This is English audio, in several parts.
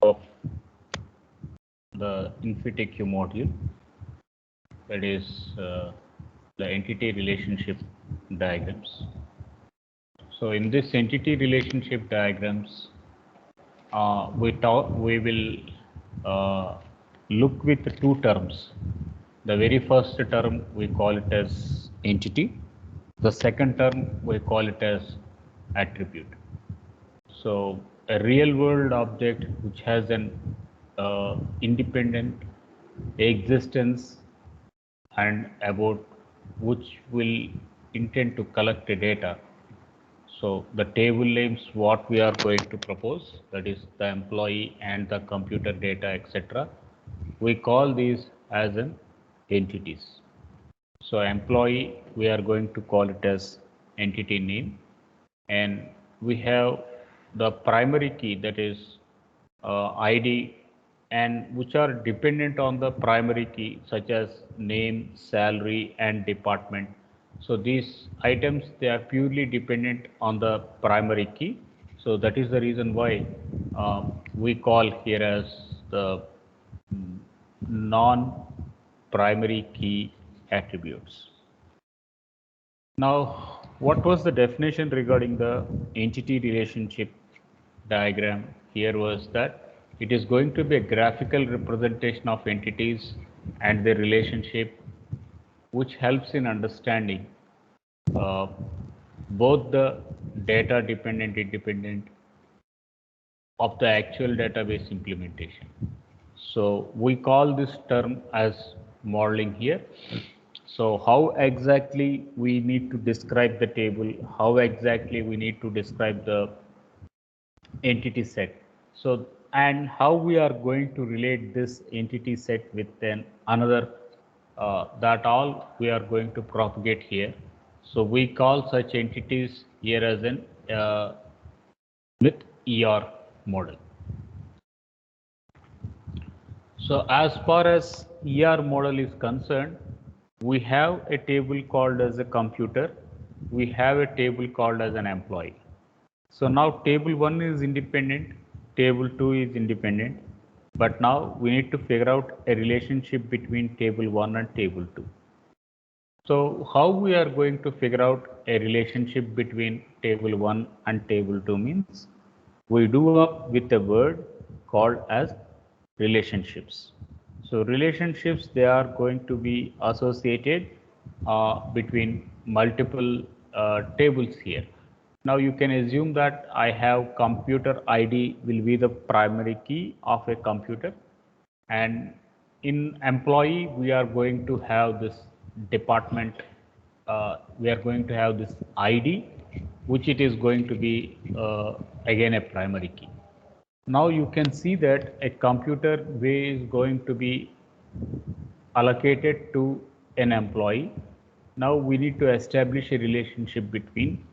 of the InfyTQ module, that is the entity relationship diagrams. So in this entity relationship diagrams, we will look with two terms. The very first term we call it as entity. The second term we call it as attribute. So a real world object which has an independent existence and about which will intend to collect the data. So the table names what we are going to propose, that is the employee and the computer data, etc. We call these as an entities. So employee, we are going to call it as entity name, and we have the primary key, that is ID, and which are dependent on the primary key, such as name, salary, and department. So these items, they are purely dependent on the primary key. So that is the reason why we call here as the non-primary key attributes. Now, what was the definition regarding the entity relationship diagram? Here was that it is going to be a graphical representation of entities and their relationship, which helps in understanding uh, both the data dependent, independent of the actual database implementation. So we call this term as modeling here. So how exactly we need to describe the table, how exactly we need to describe the entity set. So, and how we are going to relate this entity set with then another, that all we are going to propagate here. So we call such entities here as an with ER model. So as far as ER model is concerned, we have a table called as a computer. We have a table called as an employee. So now table 1 is independent, table 2 is independent, but now we need to figure out a relationship between table 1 and table 2. So how we are going to figure out a relationship between table 1 and table 2 means we do up with a word called as relationships. So relationships, they are going to be associated between multiple tables here. Now you can assume that I have computer ID will be the primary key of a computer, and in employee we are going to have this department, we are going to have this ID, which it is going to be again a primary key. Now you can see that a computer way is going to be allocated to an employee. Now we need to establish a relationship between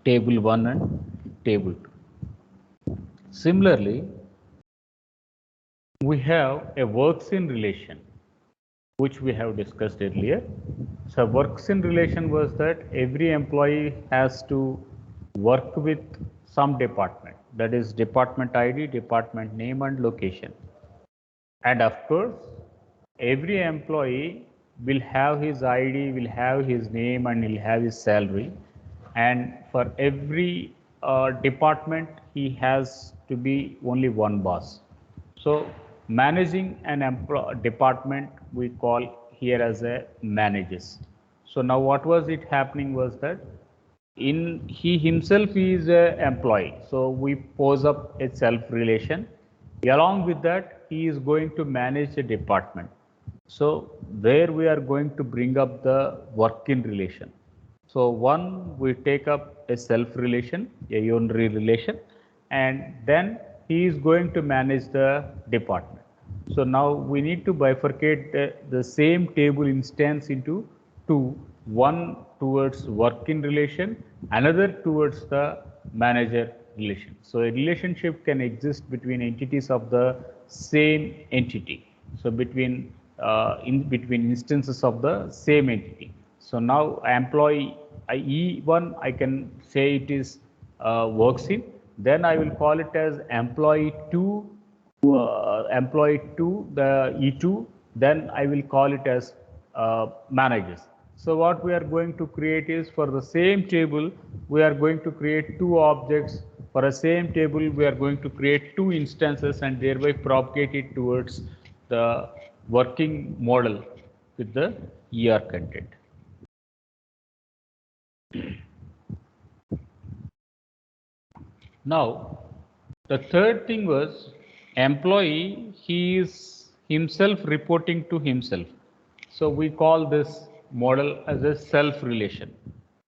table 1 and table 2. Similarly, we have a works in relation, which we have discussed earlier. So works in relation was that every employee has to work with some department, that is department ID, department name, and location. And of course, every employee will have his ID, will have his name, and will have his salary. And for every department, he has to be only one boss. So managing an department we call here as a managers. So now what was it happening was that in he himself is a employee. So we pose up a self relation. Along with that, he is going to manage a department. So where we are going to bring up the work in relation. So one, we take up a self relation, a unary relation, and then he is going to manage the department. So now we need to bifurcate the same table instance into two, one towards work in relation, another towards the manager relation. So a relationship can exist between entities of the same entity. So between between instances of the same entity. So now employee E1, I can say it is works in, then I will call it as employee 2, the E2, then I will call it as managers. So what we are going to create is, for the same table, we are going to create two objects. For a same table, we are going to create two instances and thereby propagate it towards the working model with the ER content. Now, the third thing was employee, he is himself reporting to himself. So we call this model as a self relation.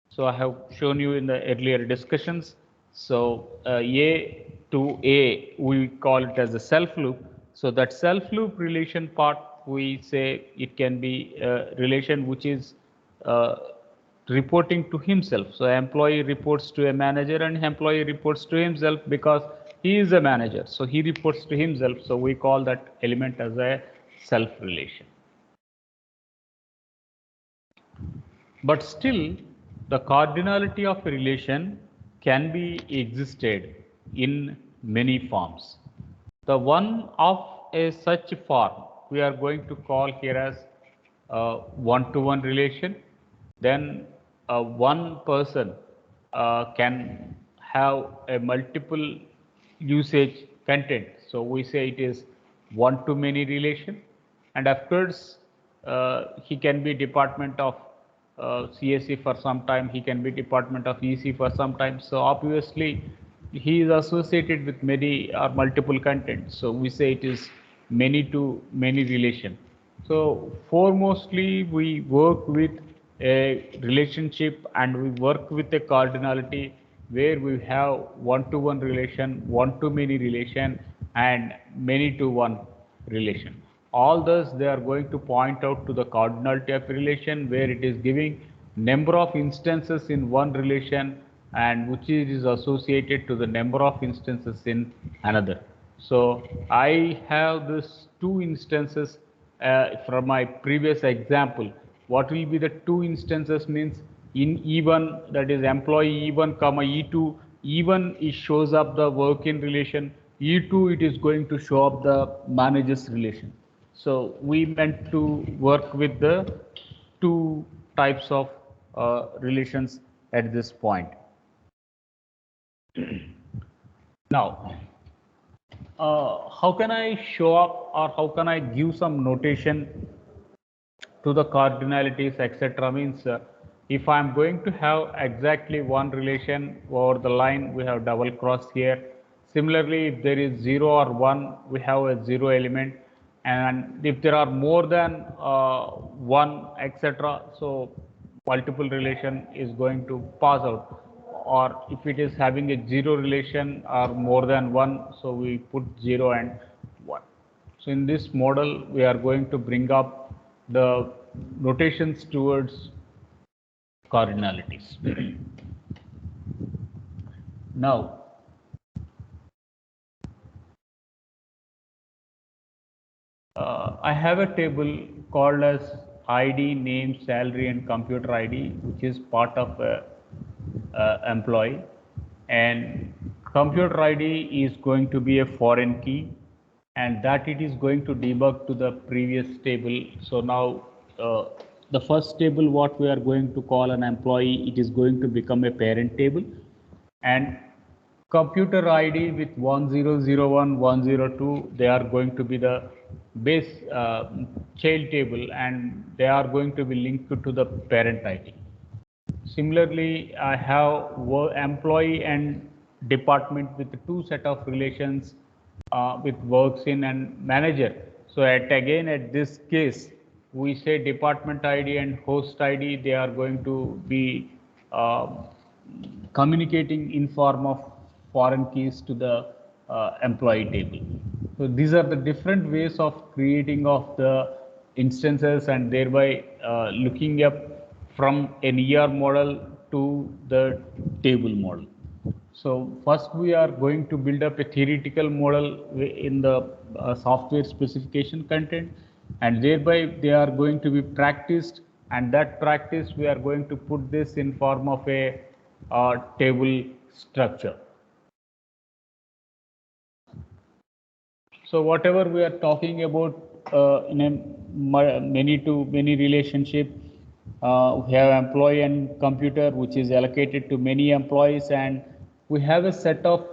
So I have shown you in the earlier discussions. So A to A, we call it as a self loop. So that self loop relation part, we say it can be a relation which is reporting to himself. So employee reports to a manager and employee reports to himself because he is a manager. So he reports to himself. So we call that element as a self relation. But still, the cardinality of a relation can be existed in many forms. The one of a such form we are going to call here as one-to-one relation. Then one person can have a multiple usage content. So we say it is one-to-many relation. And of course, he can be department of CSE for some time, he can be department of EC for some time. So obviously, he is associated with many or multiple contents. So we say it is many to many relation. So foremostly, we work with a relationship and we work with a cardinality where we have one-to-one relation, one-to-many relation, and many-to-one relation. All those they are going to point out to the cardinality of relation, where it is giving number of instances in one relation and which is associated to the number of instances in another. So I have this two instances from my previous example. What will be the two instances means in E1, that is employee E1 comma E2, E1 it shows up the work in relation, E2 it is going to show up the managers relation. So we meant to work with the two types of relations at this point. Now, how can I show up or how can I give some notation to the cardinalities, etc. means if I am going to have exactly one relation over the line, we have double cross here. Similarly, if there is 0 or 1, we have a 0 element, and if there are more than 1, etc., so multiple relation is going to pass out. Or if it is having a 0 relation or more than 1, so we put 0 and 1. So in this model, we are going to bring up the notations towards cardinalities. Now, I have a table called as ID, name, salary, and computer ID, which is part of employee. And computer ID is going to be a foreign key, and that it is going to debug to the previous table. So now the first table, what we are going to call an employee, it is going to become a parent table, and computer ID with 1001, 102, they are going to be the base child table, and they are going to be linked to the parent ID. Similarly, I have employee and department with two set of relations with works in and manager. So at this case, we say department ID and host ID, they are going to be communicating in form of foreign keys to the employee table. So these are the different ways of creating of the instances and thereby looking up from an ER model to the table model. So first we are going to build up a theoretical model in the software specification content, and thereby they are going to be practiced, and that practice we are going to put this in form of a table structure. So whatever we are talking about in a many to many relationship, we have employee and computer which is allocated to many employees, and we have a set of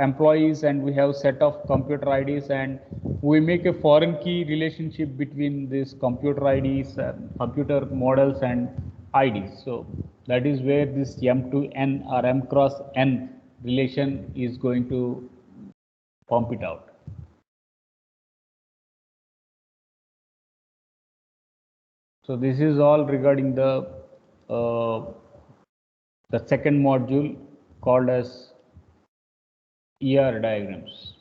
employees and we have set of computer IDs, and we make a foreign key relationship between these computer IDs, computer models and IDs. So that is where this M to N or M cross N relation is going to pump it out. So this is all regarding the second module called as ER diagrams.